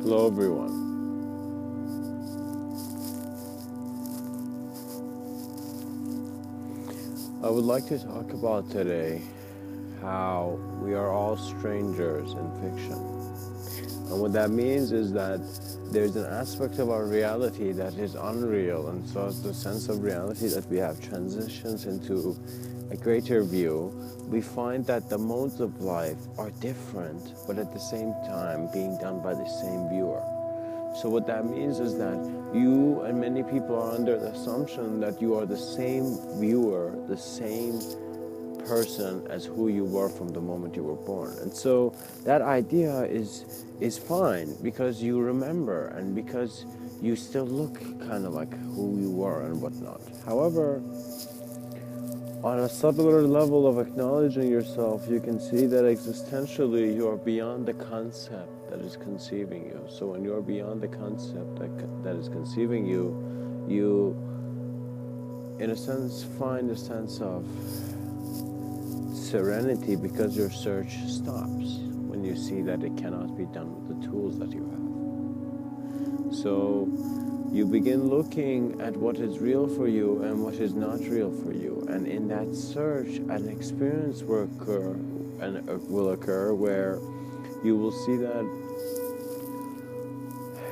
Hello everyone. I would like to talk about today how we are all strangers in fiction. And what that means is that there's an aspect of our reality that is unreal, and so the sense of reality that we have transitions into a greater view. We find that the modes of life are different, but at the same time being done by the same viewer. So what that means is that you and many people are under the assumption that you are the same viewer, the same person as who you were from the moment you were born. And so that idea is fine because you remember and because you still look kind of like who you were and whatnot. However, on a subtler level of acknowledging yourself, you can see that existentially you are beyond the concept that is conceiving you. So when you are beyond the concept that is conceiving you, you, in a sense, find a sense of serenity because your search stops when you see that it cannot be done with the tools that you have. So you begin looking at what is real for you and what is not real for you. And in that search, an experience will occur where you will see that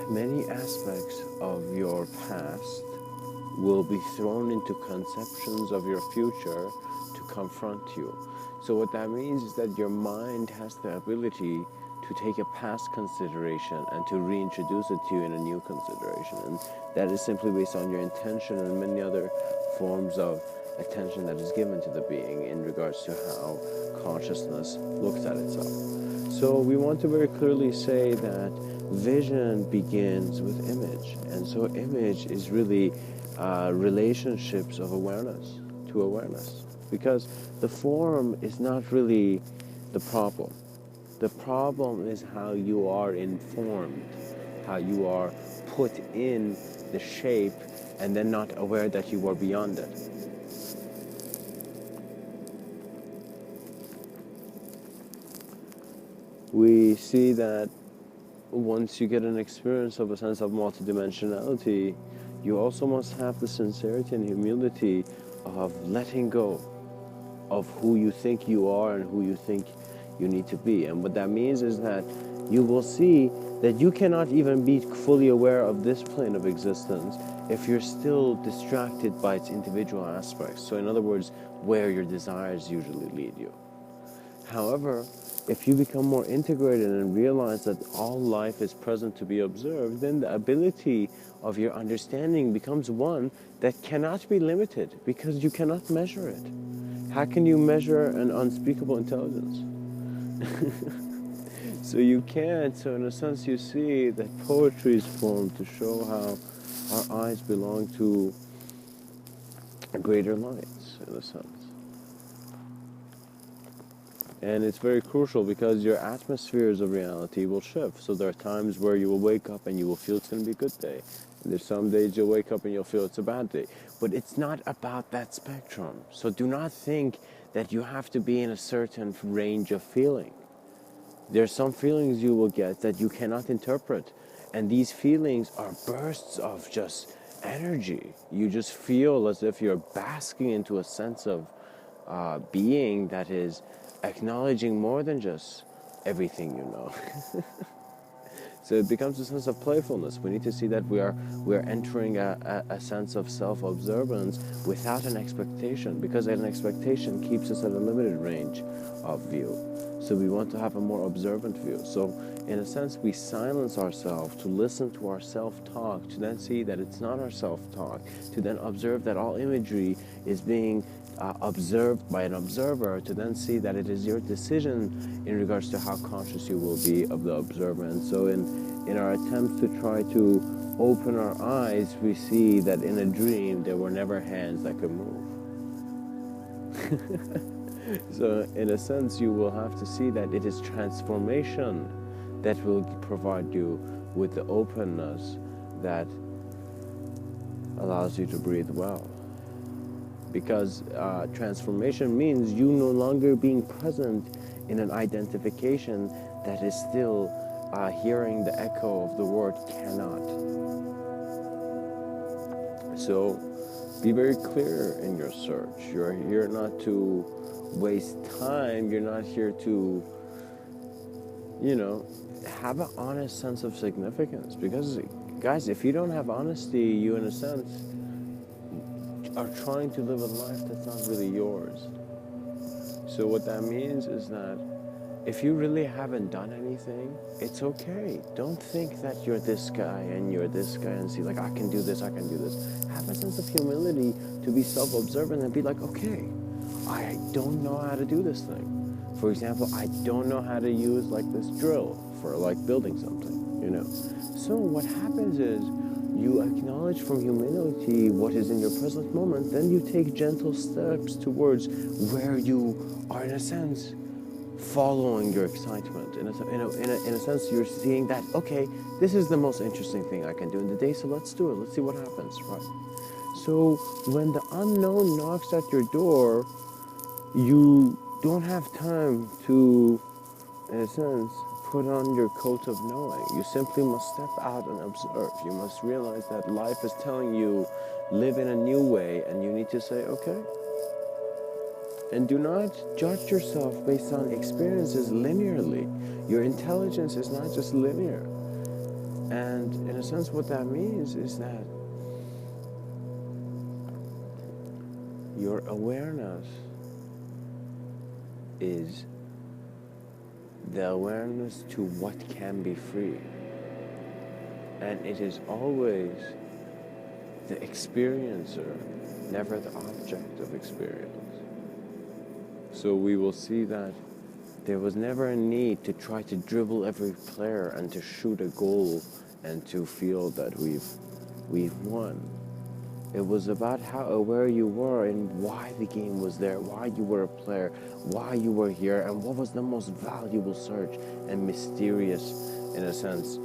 many aspects of your past will be thrown into conceptions of your future to confront you. So what that means is that your mind has the ability to take a past consideration and to reintroduce it to you in a new consideration. And that is simply based on your intention and many other forms of attention that is given to the being in regards to how consciousness looks at itself. So we want to very clearly say that vision begins with image. And so image is really relationships of awareness to awareness. Because the form is not really the problem. The problem is how you are informed, how you are put in the shape and then not aware that you are beyond it. We see that once you get an experience of a sense of multidimensionality, you also must have the sincerity and humility of letting go of who you think you are and who you think you need to be. And what that means is that you will see that you cannot even be fully aware of this plane of existence if you're still distracted by its individual aspects. So in other words, where your desires usually lead you. However, if you become more integrated and realize that all life is present to be observed, then the ability of your understanding becomes one that cannot be limited because you cannot measure it. How can you measure an unspeakable intelligence? So you can't. So in a sense you see that poetry is formed to show how our eyes belong to greater lights, in a sense. And it's very crucial because your atmospheres of reality will shift. So there are times where you will wake up and you will feel it's going to be a good day. And there's some days you'll wake up and you'll feel it's a bad day. But it's not about that spectrum. So do not think that you have to be in a certain range of feeling. There are some feelings you will get that you cannot interpret. And these feelings are bursts of just energy. You just feel as if you're basking into a sense of being that is acknowledging more than just everything you know. So it becomes a sense of playfulness. We need to see that we are entering a sense of self-observance without an expectation, because an expectation keeps us at a limited range of view. So we want to have a more observant view. So in a sense, we silence ourselves to listen to our self-talk, to then see that it's not our self-talk, to then observe that all imagery is being observed by an observer, to then see that it is your decision in regards to how conscious you will be of the observer. And so in our attempts to try to open our eyes, we see that in a dream there were never hands that could move. So in a sense you will have to see that it is transformation that will provide you with the openness that allows you to breathe well. Because transformation means you no longer being present in an identification that is still hearing the echo of the word cannot. So be very clear in your search. You're here not to waste time. You're not here to, have an honest sense of significance. Because, guys, if you don't have honesty, you, in a sense, are trying to live a life that's not really yours. So what that means is that if you really haven't done anything, it's okay. Don't think that you're this guy and you're this guy and see, like, I can do this, I can do this. Have a sense of humility to be self-observant and be like, okay, I don't know how to do this thing. For example, I don't know how to use, like, this drill for, like, building something, So what happens is you acknowledge from humility what is in your present moment, then you take gentle steps towards where you are, in a sense, following your excitement. In a sense, you're seeing that, okay, this is the most interesting thing I can do in the day, so let's do it. Let's see what happens, right? So when the unknown knocks at your door, you don't have time to, in a sense, put on your coat of knowing. You simply must step out and observe. You must realize that life is telling you, live in a new way, and you need to say, okay. And do not judge yourself based on experiences linearly. Your intelligence is not just linear. And in a sense, what that means is that your awareness is the awareness to what can be free. And it is always the experiencer, never the object of experience. So we will see that there was never a need to try to dribble every player and to shoot a goal and to feel that we've won. It was about how aware you were and why the game was there, why you were a player, why you were here, and what was the most valuable search and mysterious, in a sense,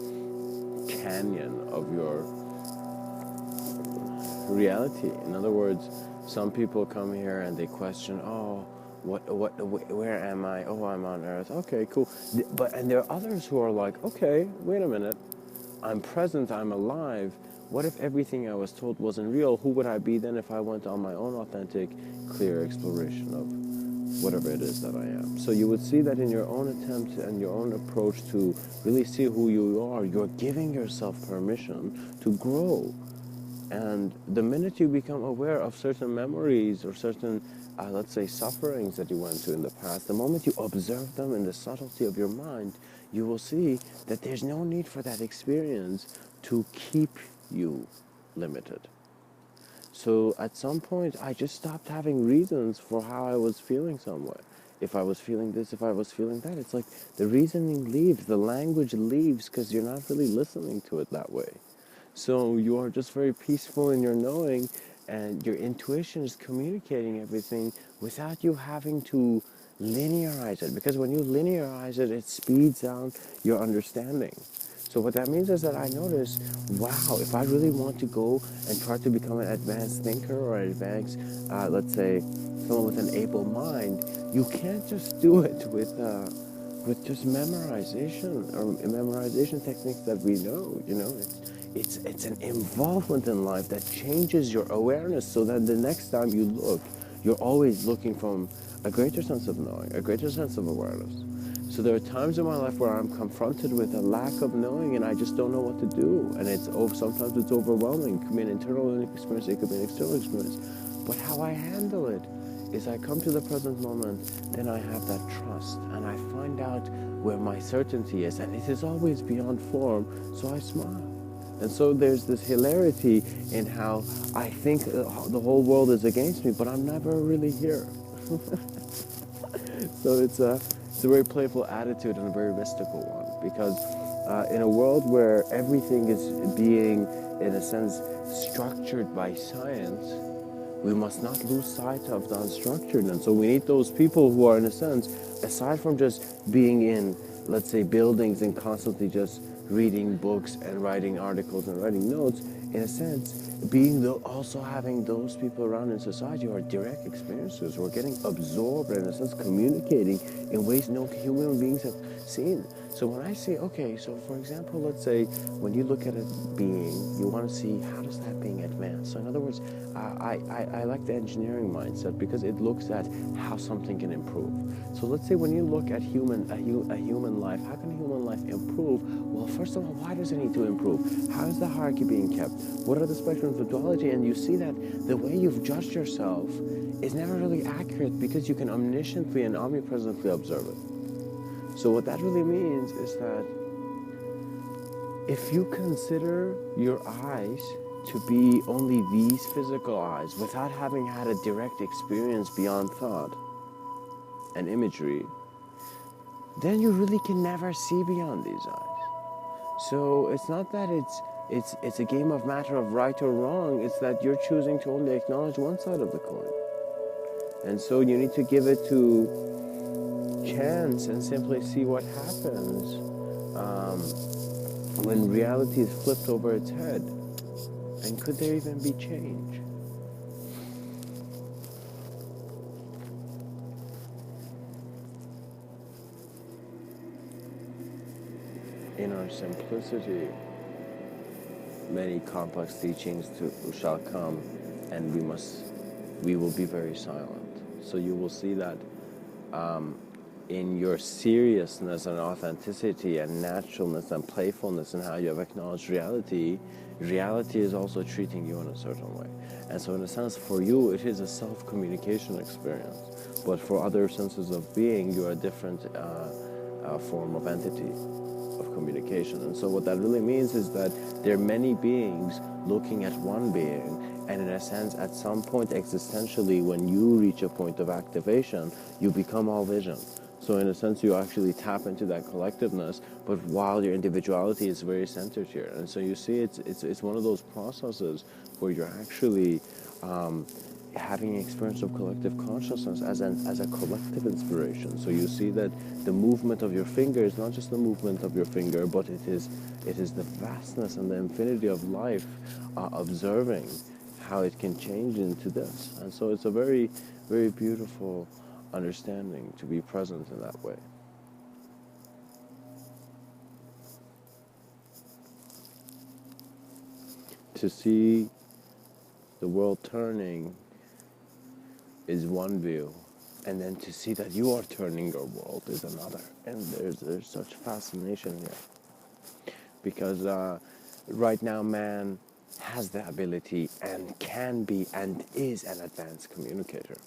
canyon of your reality. In other words, some people come here and they question, where am I? Oh, I'm on Earth. Okay, cool. And there are others who are like, okay, wait a minute. I'm present, I'm alive. What if everything I was told wasn't real? Who would I be then if I went on my own authentic, clear exploration of whatever it is that I am? So you would see that in your own attempt and your own approach to really see who you are, you're giving yourself permission to grow. And the minute you become aware of certain memories or certain, let's say, sufferings that you went through in the past, the moment you observe them in the subtlety of your mind, you will see that there's no need for that experience to keep you limited. So at some point, I just stopped having reasons for how I was feeling somewhere. If I was feeling this, if I was feeling that, it's like the reasoning leaves, the language leaves, because you're not really listening to it that way. So you are just very peaceful in your knowing, and your intuition is communicating everything without you having to linearize it. Because when you linearize it, it speeds down your understanding. So what that means is that I notice, wow, if I really want to go and try to become an advanced thinker or an advanced, let's say, someone with an able mind, you can't just do it with just memorization or memorization techniques that we know. It's an involvement in life that changes your awareness, so that the next time you look, you're always looking from a greater sense of knowing, a greater sense of awareness. So there are times in my life where I'm confronted with a lack of knowing and I just don't know what to do. And sometimes it's overwhelming. It could be an internal experience, it could be an external experience. But how I handle it is I come to the present moment, then I have that trust and I find out where my certainty is. And it is always beyond form, so I smile. And so there's this hilarity in how I think the whole world is against me, but I'm never really here. So it's a very playful attitude and a very mystical one, because in a world where everything is being, in a sense, structured by science, we must not lose sight of the unstructured. And so we need those people who are, in a sense, aside from just being in, let's say, buildings and constantly just reading books and writing articles and writing notes, in a sense, also having those people around in society who are direct experiencers, who are getting absorbed and, in a sense, communicating in ways no human beings have seen. So when I say, okay, so for example, let's say when you look at a being, you want to see how does that being advance. So in other words, I like the engineering mindset because it looks at how something can improve. So let's say when you look at a human life, how can a human life improve? Well, first of all, why does it need to improve? How is the hierarchy being kept? What are the spectrums of duality? And you see that the way you've judged yourself is never really accurate because you can omnisciently and omnipresently observe it. So what that really means is that if you consider your eyes to be only these physical eyes without having had a direct experience beyond thought and imagery, then you really can never see beyond these eyes. So it's not that it's a game of matter of right or wrong, it's that you're choosing to only acknowledge one side of the coin. And so you need to give it to chance and simply see what happens when reality is flipped over its head. And could there even be change? In our simplicity, many complex teachings shall come, and we will be very silent. So you will see that in your seriousness and authenticity and naturalness and playfulness and how you have acknowledged reality, reality is also treating you in a certain way. And so in a sense, for you, it is a self-communication experience. But for other senses of being, you are a different form of entity of communication. And so what that really means is that there are many beings looking at one being, and in a sense, at some point existentially, when you reach a point of activation, you become all vision. So in a sense, you actually tap into that collectiveness, but while your individuality is very centered here. And so you see, it's one of those processes where you're actually having an experience of collective consciousness as a collective inspiration. So you see that the movement of your finger is not just the movement of your finger, but it is the vastness and the infinity of life observing how it can change into this. And so it's a very, very beautiful understanding to be present in that way. To see the world turning is one view, and then to see that you are turning your world is another. And there's such fascination here. Because right now man has the ability and can be and is an advanced communicator.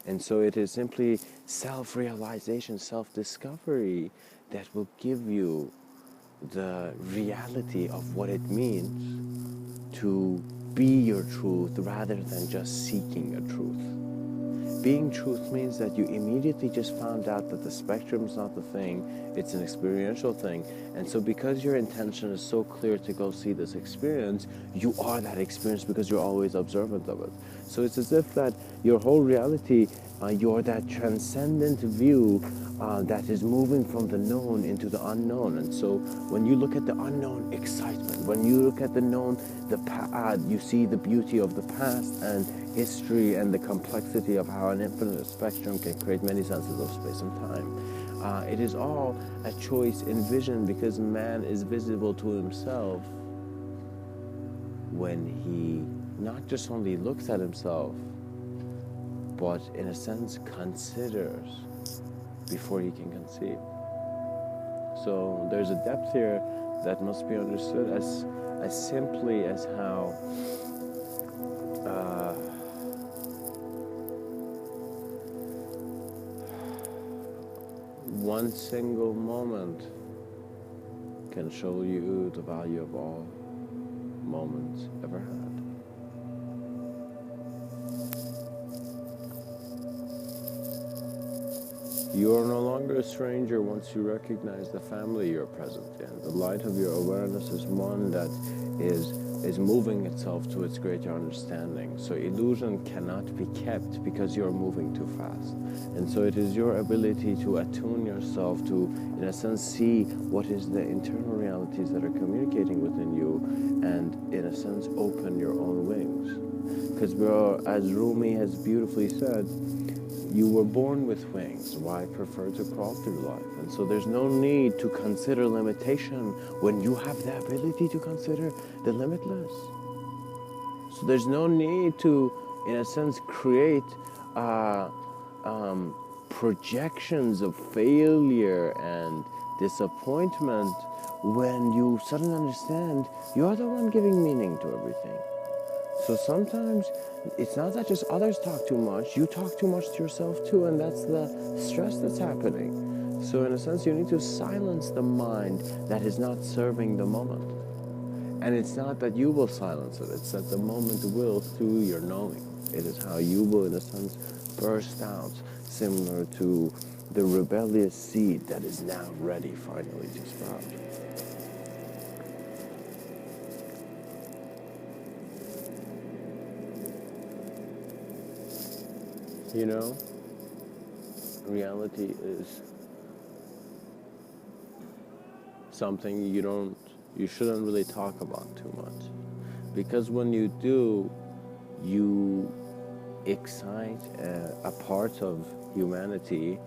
And so it is simply self-realization, self-discovery that will give you the reality of what it means to be your truth rather than just seeking a truth. Being truth means that you immediately just found out that the spectrum is not the thing, it's an experiential thing. And so because your intention is so clear to go see this experience, you are that experience because you're always observant of it. So it's as if that your whole reality, you're that transcendent view that is moving from the known into the unknown. And so when you look at the unknown, excitement. When you look at the known, you see the beauty of the past and history and the complexity of how an infinite spectrum can create many senses of space and time. It is all a choice in vision because man is visible to himself when he not just only looks at himself, but in a sense considers before he can conceive. So there's a depth here that must be understood as simply as how one single moment can show you the value of all moments ever had. You are no longer a stranger once you recognize the family you're present in. The light of your awareness is one that is moving itself to its greater understanding. So illusion cannot be kept because you're moving too fast. And so it is your ability to attune yourself to, in a sense, see what is the internal realities that are communicating within you and, in a sense, open your own wings. Because as Rumi has beautifully said, you were born with wings. Why prefer to crawl through life? And so there's no need to consider limitation when you have the ability to consider the limitless. So there's no need to, in a sense, create projections of failure and disappointment when you suddenly understand you're the one giving meaning to everything. So sometimes it's not that just others talk too much, you talk too much to yourself too, and that's the stress that's happening. So in a sense, you need to silence the mind that is not serving the moment. And it's not that you will silence it, it's that the moment will through your knowing. It is how you will, in a sense, burst out, similar to the rebellious seed that is now ready finally to sprout. You know, reality is something you shouldn't really talk about too much. Because when you do, you excite a part of humanity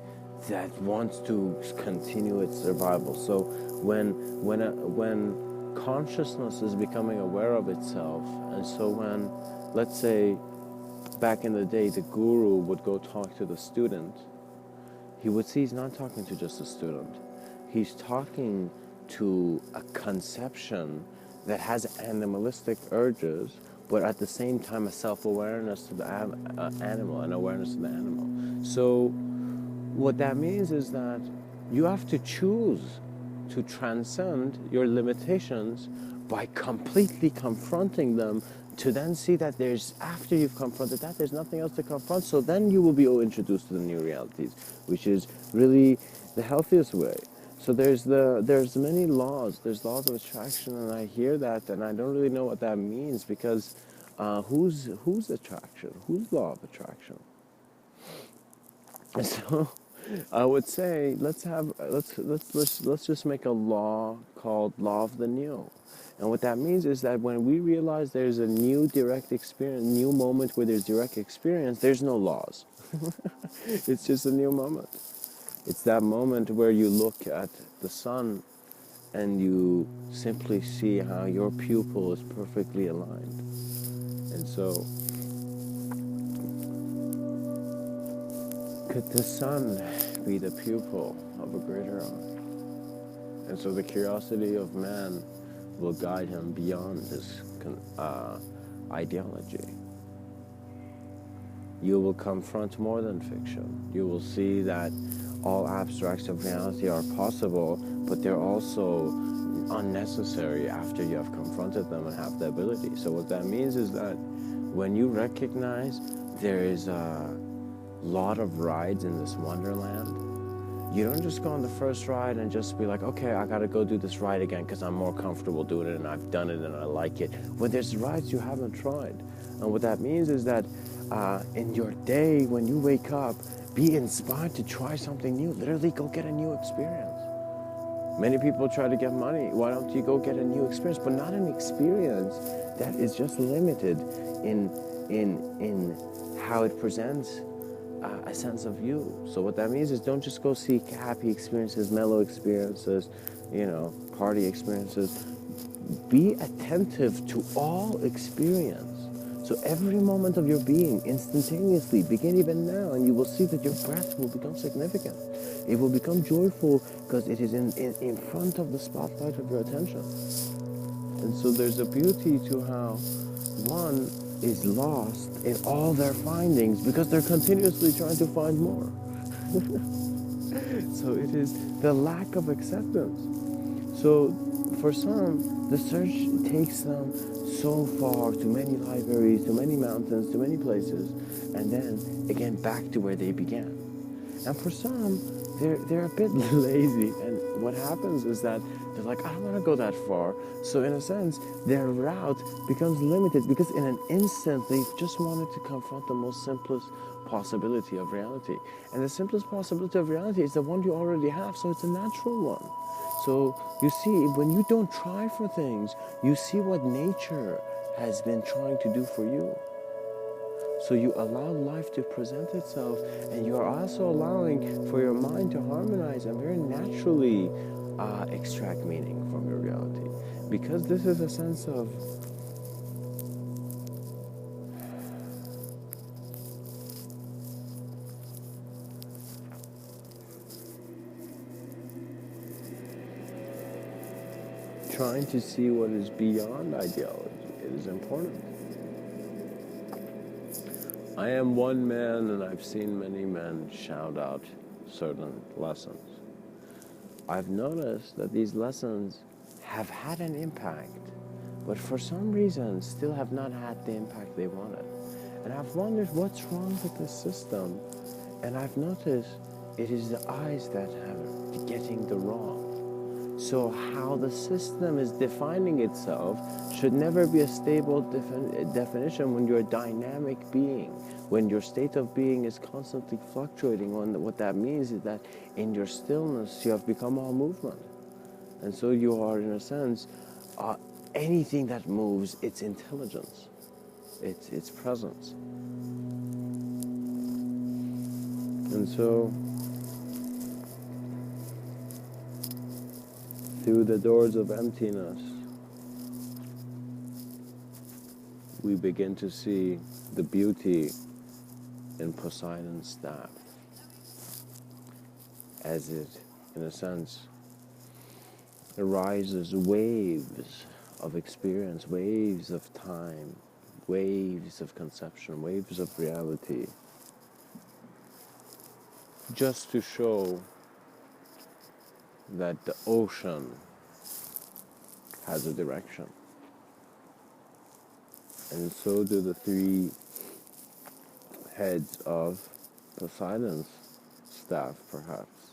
that wants to continue its survival. So when consciousness is becoming aware of itself, and so when, let's say, back in the day, the guru would go talk to the student, he would see he's not talking to just a student. He's talking to a conception that has animalistic urges, but at the same time a self-awareness to the animal, an awareness to the animal. So what that means is that you have to choose to transcend your limitations by completely confronting them, to then see that after you've confronted that, there's nothing else to confront. So then you will be introduced to the new realities, which is really the healthiest way. So there's many laws. There's laws of attraction, and I hear that, and I don't really know what that means, because whose attraction? Whose law of attraction? So I would say let's just make a law called law of the new. And what that means is that when we realize there's a new direct experience, new moment where there's direct experience, there's no laws. It's just a new moment. It's that moment where you look at the sun and you simply see how your pupil is perfectly aligned. And so, could the sun be the pupil of a greater eye? And so the curiosity of man will guide him beyond his ideology. You will confront more than fiction. You will see that all abstracts of reality are possible, but they're also unnecessary after you have confronted them and have the ability. So what that means is that when you recognize there is a lot of rides in this wonderland, you don't just go on the first ride and just be like, okay, I gotta go do this ride again because I'm more comfortable doing it and I've done it and I like it. When there's rides you haven't tried. And what that means is that in your day, when you wake up, be inspired to try something new. Literally go get a new experience. Many people try to get money. Why don't you go get a new experience? But not an experience that is just limited in how it presents a sense of you. So what that means is don't just go seek happy experiences, mellow experiences, party experiences. Be attentive to all experience. So every moment of your being, instantaneously, begin even now, and you will see that your breath will become significant. It will become joyful because it is in front of the spotlight of your attention. And so there's a beauty to how one is lost in all their findings because they're continuously trying to find more. So it is the lack of acceptance. So for some, the search takes them so far, to many libraries, to many mountains, to many places, and then again back to where they began. And for some, they're a bit lazy, and what happens is that they're like, I don't want to go that far. So in a sense, their route becomes limited because in an instant they just wanted to confront the most simplest possibility of reality. And the simplest possibility of reality is the one you already have, so it's a natural one. So you see, when you don't try for things, you see what nature has been trying to do for you. So you allow life to present itself, and you are also allowing for your mind to harmonize and very naturally extract meaning from your reality. Because this is a sense of trying to see what is beyond ideology. It is important. I am one man, and I've seen many men shout out certain lessons. I've noticed that these lessons have had an impact, but for some reason still have not had the impact they wanted. And I've wondered what's wrong with the system, and I've noticed it is the eyes that have getting the wrong. So how the system is defining itself should never be a stable definition when you're a dynamic being, when your state of being is constantly fluctuating. What that means is that in your stillness you have become all movement. And so you are, in a sense, anything that moves, it's intelligence, it's presence. And so through the doors of emptiness, we begin to see the beauty in Poseidon's staff, as it, in a sense, arises waves of experience, waves of time, waves of conception, waves of reality, just to show that the ocean has a direction. And so do the three heads of Poseidon's staff, perhaps.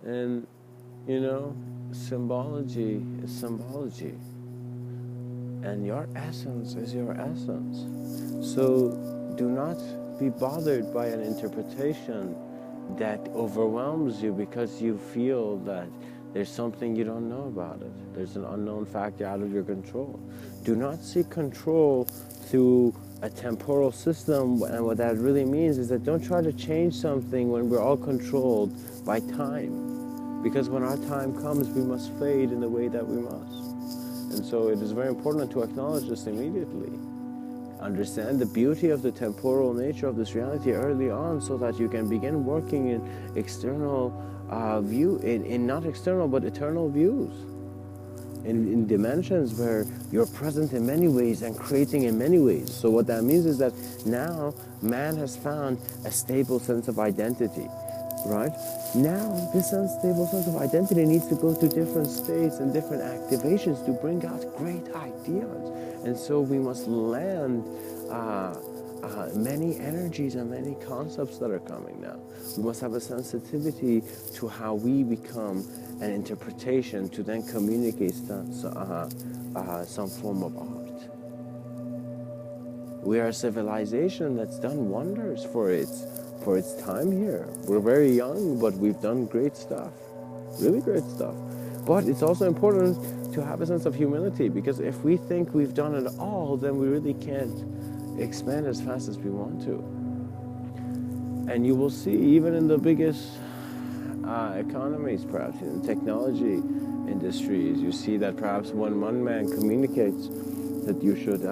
And, you know, symbology is symbology. And your essence is your essence. So do not be bothered by an interpretation that overwhelms you because you feel that there's something you don't know about it. There's an unknown factor out of your control. Do not seek control through a temporal system, and what that really means is that don't try to change something when we're all controlled by time. Because when our time comes, we must fade in the way that we must. And so it is very important to acknowledge this immediately. Understand the beauty of the temporal nature of this reality early on so that you can begin working in external in not external but eternal views. In dimensions where you're present in many ways and creating in many ways. So what that means is that now man has found a stable sense of identity, right? Now this stable sense of identity needs to go through different states and different activations to bring out great ideas. And so we must land many energies and many concepts that are coming now. We must have a sensitivity to how we become an interpretation to then communicate some form of art. We are a civilization that's done wonders for its time here. We're very young, but we've done great stuff, really great stuff. But it's also important to have a sense of humility, because if we think we've done it all, then we really can't expand as fast as we want to. And you will see, even in the biggest economies, perhaps in the technology industries, you see that perhaps when one man communicates that you should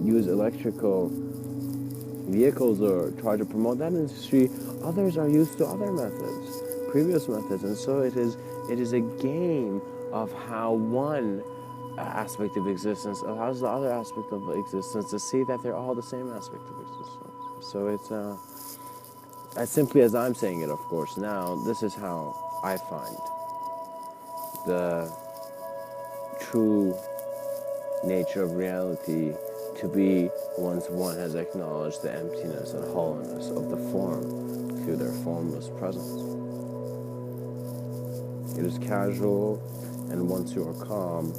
use electrical vehicles or try to promote that industry, others are used to other methods, previous methods. And so it is a game of how one aspect of existence allows the other aspect of existence to see that they're all the same aspect of existence. So it's as simply as I'm saying it, of course. Now, this is how I find the true nature of reality to be once one has acknowledged the emptiness and hollowness of the form through their formless presence. It is casual, and once you are calm,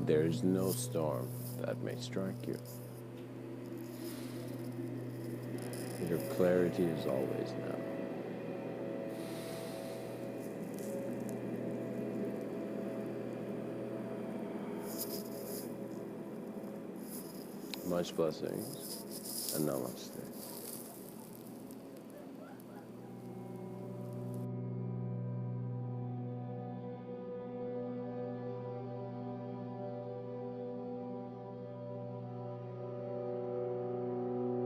there is no storm that may strike you. Your clarity is always now. Much blessings and namaste.